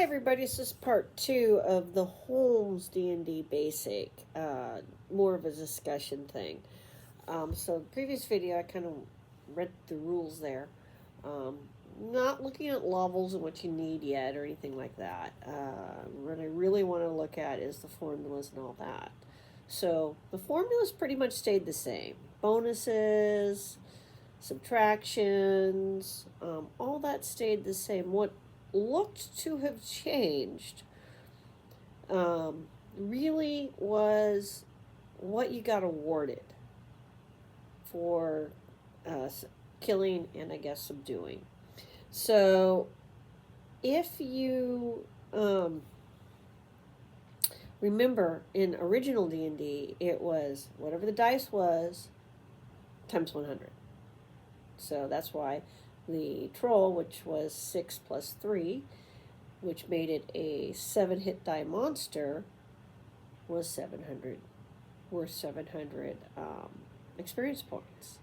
everybody, this is part 2 of the Holmes D&D basic, more of a discussion thing. So the previous video I kind of read the rules there. Um, Not looking at levels and what you need yet or anything like that. What I really want to look at is the formulas and all that. So the formulas pretty much stayed the same. Bonuses, subtractions, all that stayed the same. What looked to have changed really was what you got awarded for killing and I guess subduing. So if you remember in original D&D, it was whatever the dice was times 100. So that's why the troll, which was 6 plus 3, which made it a 7-hit die monster, was 700, worth 700 experience points.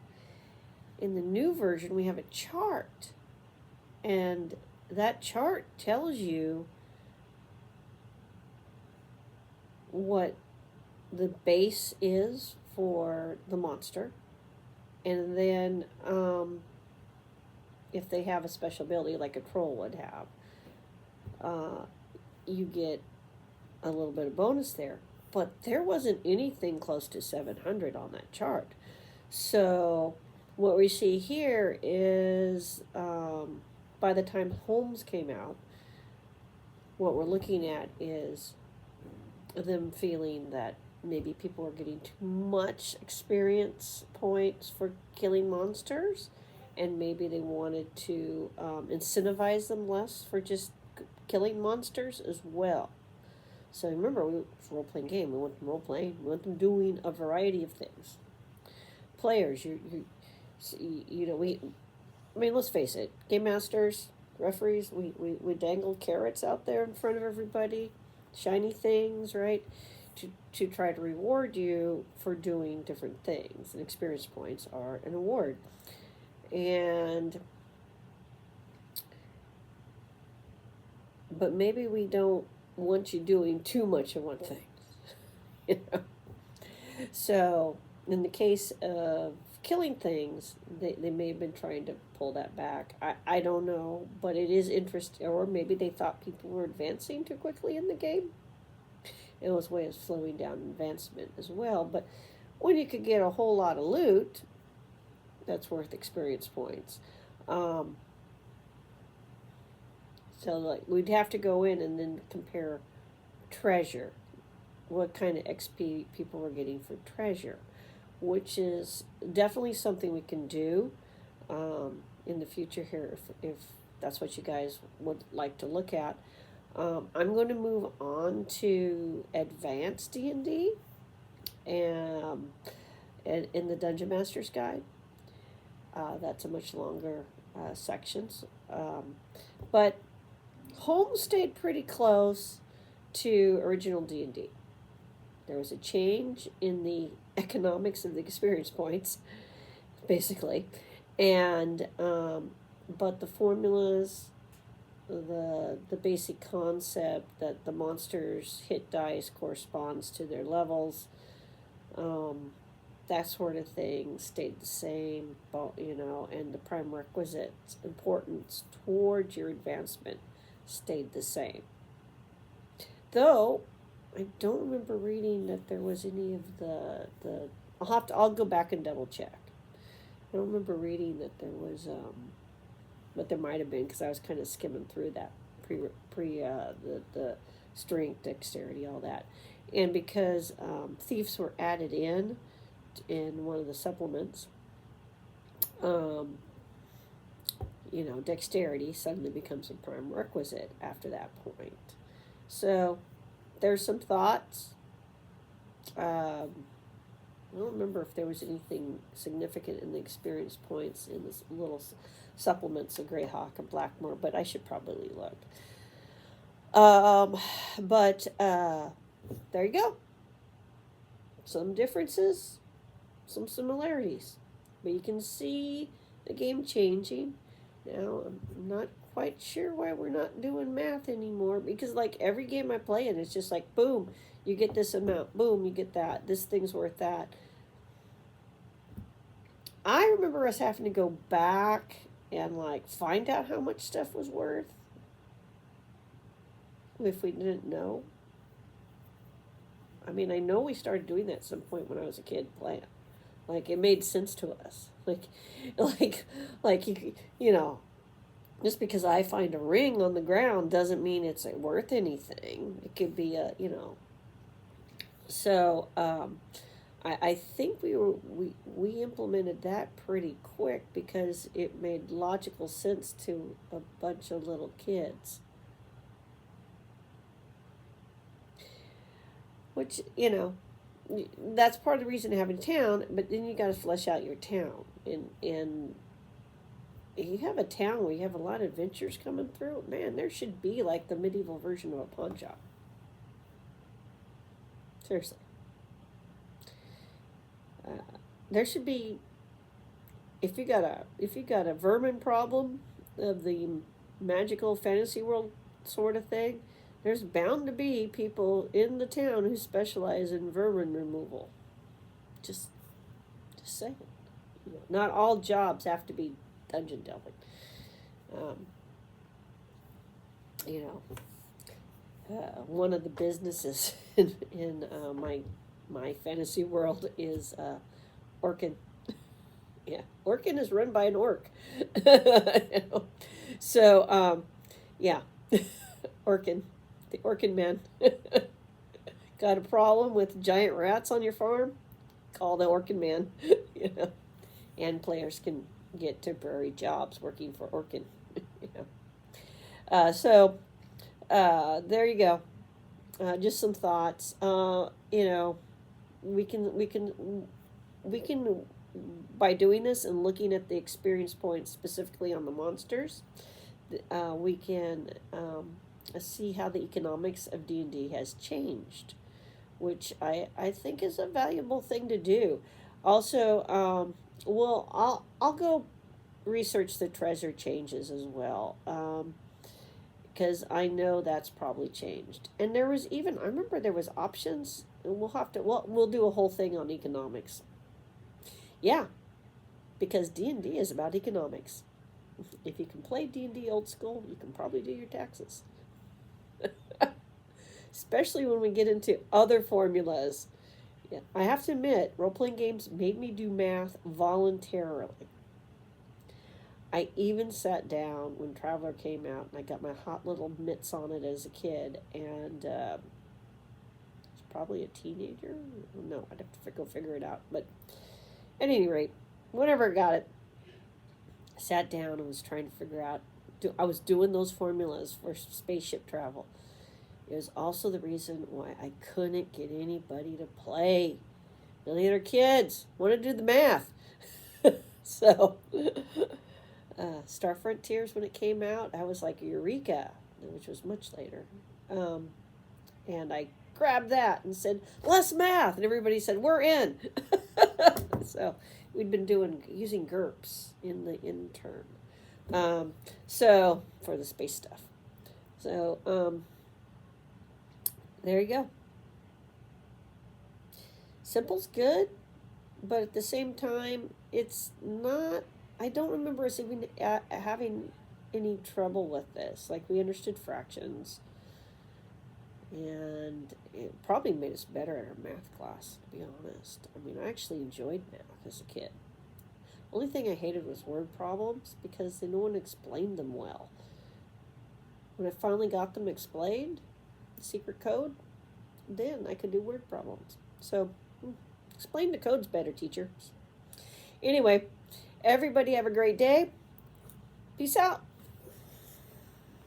In the new version, we have a chart, and that chart tells you what the base is for the monster, and then if they have a special ability like a troll would have, you get a little bit of bonus there. But there wasn't anything close to 700 on that chart. So what we see here is by the time Holmes came out, what we're looking at is them feeling that maybe people are getting too much experience points for killing monsters, and maybe they wanted to incentivize them less for just killing monsters as well. So remember, it's a role-playing game. We want them role-playing. We want them doing a variety of things. Players, let's face it. Game masters, referees, we dangle carrots out there in front of everybody, shiny things, right? To try to reward you for doing different things. And experience points are an award. But maybe we don't want you doing too much of one thing. You know? So in the case of killing things, they may have been trying to pull that back. I don't know, but it is interesting. Or maybe they thought people were advancing too quickly in the game. It was a way of slowing down advancement as well. But when you could get a whole lot of loot, that's worth experience points. So like we'd have to go in and then compare treasure, what kind of XP people were getting for treasure, which is definitely something we can do in the future here if that's what you guys would like to look at. I'm going to move on to advanced D&D and in the Dungeon Master's Guide. That's a much longer sections. But Holmes stayed pretty close to original D&D. There was a change in the economics of the experience points, basically, and but the formulas, the basic concept that the monsters' hit dice corresponds to their levels, that sort of thing stayed the same, and the prime requisites importance towards your advancement stayed the same. Though I don't remember reading that there was any of the I'll go back and double check. I don't remember reading that there was but there might have been, because I was kind of skimming through that the strength, dexterity, all that. And because thieves were added in one of the supplements, dexterity suddenly becomes a prime requisite after that point. So there's some thoughts. I don't remember if there was anything significant in the experience points in this little supplements of Greyhawk and Blackmore, but I should probably look. But there you go. Some differences, some similarities, but you can see the game changing. Now, I'm not quite sure why we're not doing math anymore, because like every game I play in, it's just like boom, you get this amount, boom, you get that, this thing's worth that. I remember us having to go back and like find out how much stuff was worth if we didn't know. I mean, I know we started doing that at some point when I was a kid playing. Like it made sense to us. Like, like you know, just because I find a ring on the ground doesn't mean it's worth anything. It could be a, you know. So I think we implemented that pretty quick because it made logical sense to a bunch of little kids. Which, you know, that's part of the reason to have a town, but then you got to flesh out your town. And you have a town where you have a lot of adventures coming through, man, there should be like the medieval version of a pawn shop. Seriously. There should be, if you got a vermin problem of the magical fantasy world sort of thing, there's bound to be people in the town who specialize in vermin removal. Just saying. You know, not all jobs have to be dungeon delving. You know, one of the businesses in my fantasy world is Orkin. Yeah, Orkin is run by an orc. You know? So, yeah, Orkin, the Orkin man. Got a problem with giant rats on your farm? Call the Orkin man. You know, and players can get temporary jobs working for Orkin. You know, so there you go. Just some thoughts. You know, we can by doing this and looking at the experience points specifically on the monsters, we can see how the economics of D&D has changed, which I think is a valuable thing to do. Also, well, I'll go research the treasure changes as well, because I know that's probably changed. And there was even, I remember there was options. We'll do a whole thing on economics. Yeah, because D&D is about economics. If you can play D&D old school, you can probably do your taxes. Especially when we get into other formulas. Yeah, I have to admit, role-playing games made me do math voluntarily. I even sat down when Traveler came out, and I got my hot little mitts on it as a kid, and I was probably a teenager. No, I'd have to go figure it out. But at any rate, whenever I got it, I sat down and was trying to figure out. I was doing those formulas for spaceship travel. It was also the reason why I couldn't get anybody to play. The other kids want to do the math. So, Star Frontiers, when it came out, I was like, Eureka, which was much later. And I grabbed that and said, less math. And everybody said, we're in. So, we'd been using GURPS in the intern. So, for the space stuff. So, there you go. Simple's good, but at the same time, it's not. I don't remember us even having any trouble with this. Like, we understood fractions, and it probably made us better at our math class, to be honest. I mean, I actually enjoyed math as a kid. Only thing I hated was word problems because no one explained them well. When I finally got them explained, the secret code, then I could do word problems. So, explain the codes better, teacher. Anyway, everybody have a great day. Peace out.